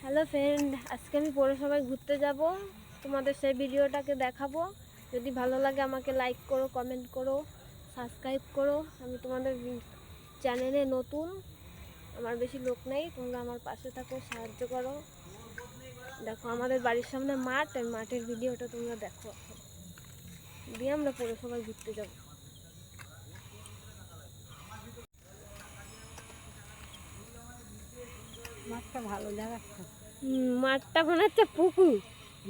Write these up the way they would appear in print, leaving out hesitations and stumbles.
Hello friend, আজকে আমি পৌরসভায় ঘুরতে যাব। তোমাদের সেই ভিডিওটাকে দেখাবো। যদি ভালো লাগে আমাকে লাইক করো, কমেন্ট করো, সাবস্ক্রাইব করো। আমি তোমাদের চ্যানেলে নতুন, আমার বেশি লোক নেই, তোমরা আমার পাশে থাকো, সাহায্য করো। দেখো আমাদের বাড়ির সামনে মাঠ, আর মাঠের ভিডিওটা তোমরা দেখো। দিয়ে আমরা পৌরসভায় ঘুরতে যাব। মাঠটা ভালো দেখাচ্ছে। মাঠটা মনে হচ্ছে পুকুর,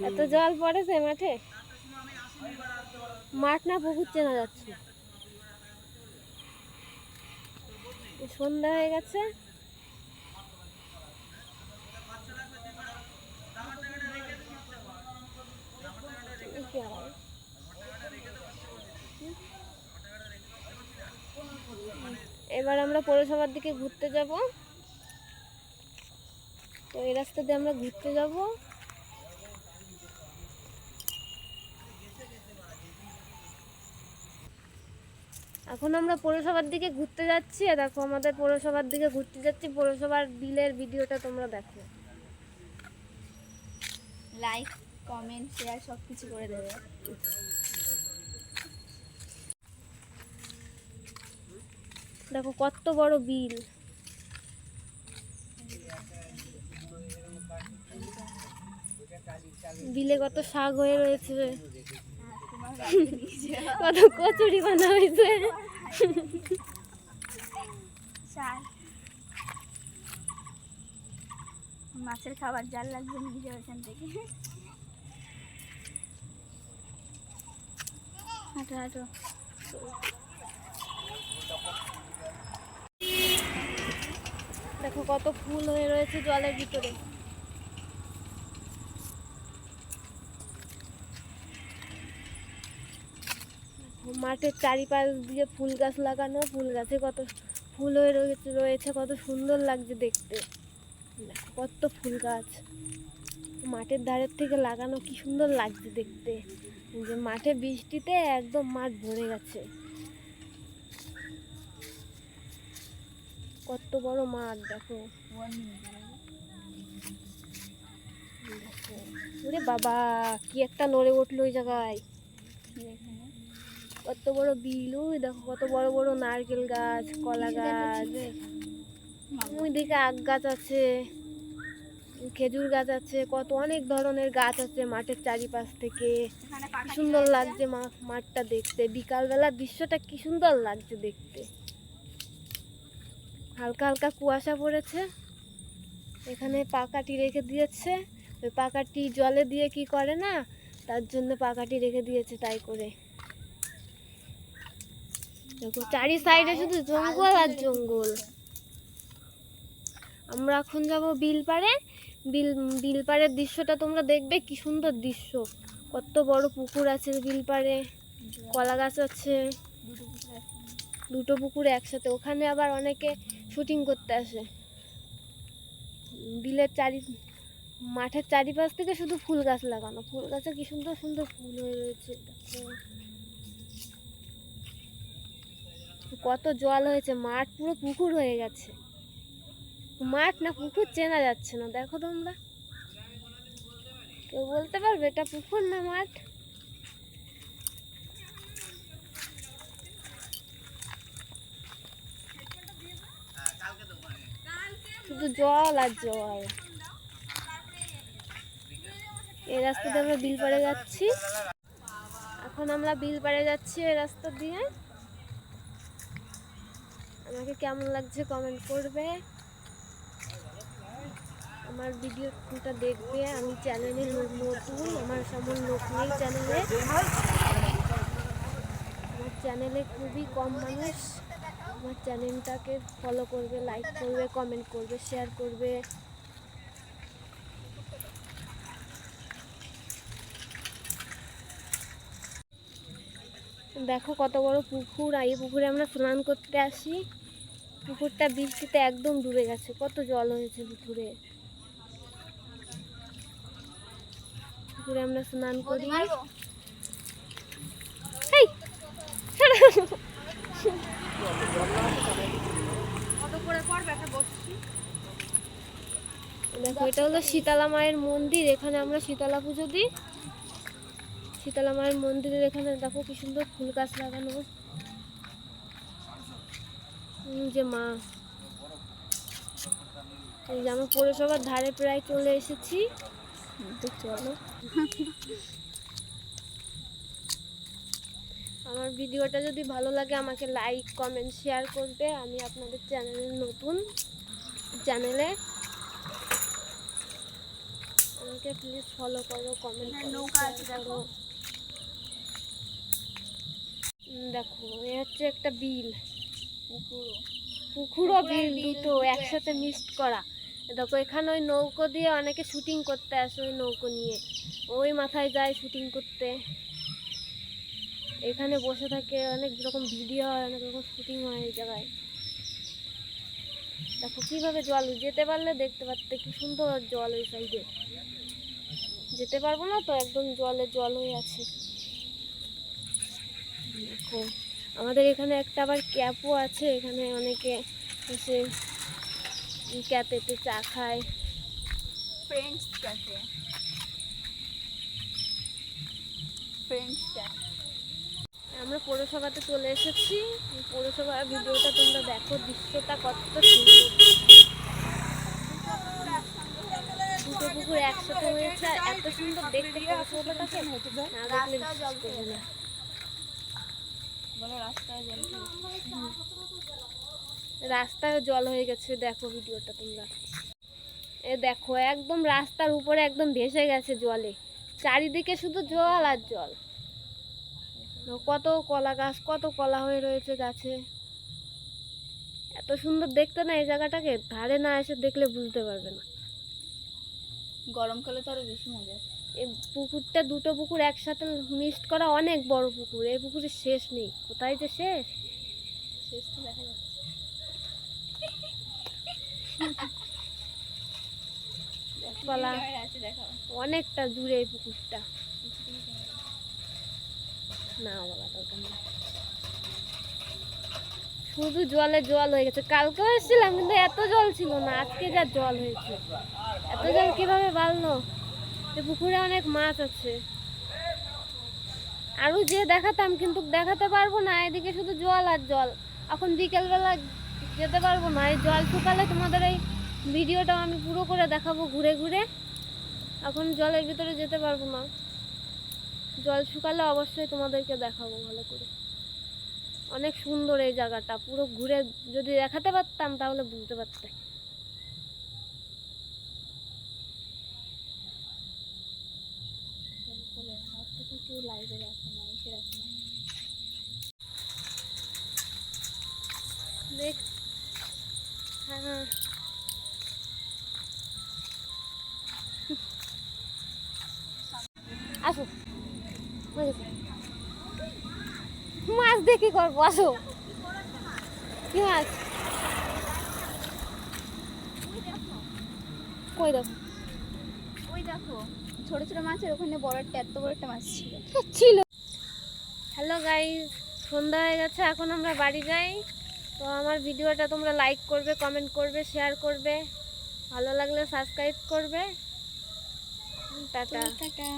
এত জল পড়েছে মাঠে। মাঠ না পুকুর চেনা যাচ্ছে। সন্ধ্যা হয়ে গেছে। এবার আমরা পৌরসভার দিকে ঘুরতে যাব। তো এই রাস্তা দিয়ে আমরা ঘুরতে যাব। এখন আমরা পৌরসভার দিকে ঘুরতে যাচ্ছি। দেখো আমাদের পৌরসভার দিকে ঘুরতে যাচ্ছি। পৌরসভার বিলের ভিডিওটা তোমরা দেখো। লাইক, কমেন্ট, শেয়ার সব কিছু করে দেবে। দেখো কত বড় বিল। বিলে কত শাক হয়ে রয়েছে, কত কচুরি বানা হয়েছে। মাছের খাবার জাল লাগবে নিজে ওখান থেকে। হাঁটো হাঁটো। দেখো কত ফুল হয়ে রয়েছে জলের ভিতরে। মাঠের চারিপাশ দিয়ে ফুল গাছ লাগানো, ফুল গাছে কত ফুল হয়ে রয়েছে, কত সুন্দর লাগছে দেখতে। দেখো কত ফুল গাছ মাঠের ধারের থেকে লাগানো, কি সুন্দর লাগছে দেখতে। যে মাঠে বৃষ্টিতে একদম মাঠ ভরে গেছে। কত বড় মাঠ দেখো। ওরে বাবা, কি একটা নড়ে উঠলো ওই জায়গায়। কত বড় বিল। ওই দেখো কত বড় বড় নারকেল গাছ, কলা গাছ, ওই দিকে আখ গাছ আছে, খেজুর গাছ আছে, কত অনেক ধরনের গাছ আছে মাঠের চারিপাশ থেকে। কি সুন্দর লাগছে মাঠটা দেখতে। বিকালবেলার দৃশ্যটা কি সুন্দর লাগছে দেখতে। হালকা হালকা কুয়াশা পড়েছে। এখানে পাকাটি রেখে দিয়েছে। ওই পাকাটি জলে দিয়ে কি করে না, তার জন্য পাকাটি রেখে দিয়েছে তাই করে। দেখো চারি সাইডে শুধু জঙ্গল আর জঙ্গল। আমরা এখন যাব বিল পাড়ে। বিল পাড়ের দৃশ্যটা তোমরা দেখবে, কি সুন্দর দৃশ্য। কত বড় পুকুর আছে বিল পাড়ে, কলা গাছ আছে, দুটো পুকুর একসাথে। ওখানে আবার অনেকে শুটিং করতে আসে। বিলের মাঠের চারিপাশ থেকে শুধু ফুল গাছ লাগানো, ফুল গাছে কি সুন্দর সুন্দর ফুল হয়ে রয়েছে। কত জল হয়েছে, মাঠ পুরো পুকুর হয়ে গেছে। মাঠ না পুকুর চেনা যাচ্ছে না। দেখো তোমরা, কেউ বলতে পারবে এটা পুকুর না মাঠ? শুধু জল আর জল। এই রাস্তা দিয়ে আমরা বিল পাড়ে যাচ্ছি। এখন আমরা বিল পাড়ে যাচ্ছি এই রাস্তা দিয়ে। আমাকে কেমন লাগছে কমেন্ট করবে, আমার ভিডিওটা দেখবে। আমি চ্যানেলে নতুন, আমার তেমন লোক নেই চ্যানেলে। আমার চ্যানেলে খুবই কম মানুষ। আমার চ্যানেলটাকে ফলো করবে, লাইক করবে, কমেন্ট করবে, শেয়ার করবে। দেখো কত বড় পুকুর। আর এই পুকুরে আমরা স্নান করতে আসি। পুকুরটা বৃষ্টিতে একদম ডুবে গেছে, কত জল হয়েছে পুকুরে। পুকুরে আমরা স্নান করি। দেখো এটা হলো শীতলা মায়ের মন্দির, এখানে আমরা শীতলা পুজো দিই। শীতলা মায়ের মন্দিরের এখানে দেখো কি সুন্দর ফুল গাছ লাগানো। যে মা, এই যে আমরা পৌরসভার ধারে প্রায় চলে এসেছি। তো চলো, আমার ভিডিওটা যদি ভালো লাগে আমাকে লাইক কমেন্ট শেয়ার করবে। আমি আপনাদের চ্যানেলের নতুন, চ্যানেলে আমাকে প্লিজ ফলো করো, কমেন্ট করো, শেয়ার করো। দেখো এ হচ্ছে একটা বিল, পুকুর ও বিল দুটো একসাথে মিক্সড করা। দেখো এখানে ওই নৌকো দিয়ে অনেকে শুটিং করতে আসে, ওই নৌকো নিয়ে ওই মাথায় যায় শুটিং করতে। এখানে বসে থাকে, অনেক রকম ভিডিও হয়, অনেক রকম শুটিং হয় এই জায়গায়। দেখো কিভাবে জল, যেতে পারলে দেখতে পারতে কি সুন্দর জল ওই সাইডে। যেতে পারবো না তো, একদম জলে জল হয়ে আছে। দেখো আমাদের এখানে একটা আবার ক্যাপও আছে, এখানে অনেকে এসে ক্যাফেতে চা খায়। Friends cafe, friends cafe. আমরা পৌরসভাতে চলে এসেছি। পৌরসভার ভিডিওটা তোমরা দেখো, দৃশ্যটা কত সুন্দর। দুটো পুকুর একসাথে হয়েছে, আর এত সুন্দর দেখতে পৌরসভাটাকে না দেখলে বিশ্বাস করবে না। রাস্তায় জল হয়ে গেছে, দেখো ভিডিওটা তোমরা। এ দেখো একদম রাস্তার উপরে একদম ভেসে গেছে জলে, চারিদিকে শুধু জল আর জল। কত কলা গাছ, কত কলা হয়ে রয়েছে গাছে। এত সুন্দর দেখতে না এই জায়গাটাকে, ধারে না এসে দেখলে বুঝতে পারবে না। গরমকালে তো আরো বেশি মজা। এই পুকুরটা, দুটো পুকুর একসাথে মিক্সড করা, অনেক বড় পুকুর। এই পুকুরের শেষ নেই, কোথায় যে শেষ, শেষ তো দেখা যাচ্ছে। কলা অনেকটা দূরে এই পুকুরটা। না বাবা দরকার নেই, শুধু জলে জল হয়ে গেছে। কালকেও এসেছিলাম কিন্তু এত জল ছিল না, আজকে যা জল হয়েছে। এত জল কিভাবে বাড়লো? এই পুকুরে অনেক মাছ আছে, আরো যে দেখাতাম কিন্তু দেখাতে পারবো না, এদিকে শুধু জল আর জল। এখন বিকেলবেলা যেতে পারবো না, এই জল শুকালে তোমাদের এই ভিডিওটাও আমি পুরো করে দেখাবো ঘুরে ঘুরে। এখন জলের ভিতরে যেতে পারবো না, জল শুকালে অবশ্যই তোমাদেরকে দেখাবো ভালো করে। অনেক সুন্দর এই জায়গাটা, পুরো ঘুরে যদি দেখাতে পারতাম তাহলে বুঝতে পারতে। কেউ লাইভে রাখে না, এসে রাখে না। দেখ, হ্যাঁ আসো, মাছ দিয়ে কি করবো, আসো। কি মাছ? কই দেখো, ওই দেখো ছোট ছোট মাছের ওখানে বড় একটা, এত বড় একটা মাছ ছিল। ছিল। হ্যালো গাইস, সন্ধ্যা হয়ে গেছে, এখন আমরা বাড়ি যাই। তো আমার ভিডিওটা তোমরা লাইক করবে, কমেন্ট করবে, শেয়ার করবে, ভালো লাগলে সাবস্ক্রাইব করবে। টাটা। টাটা।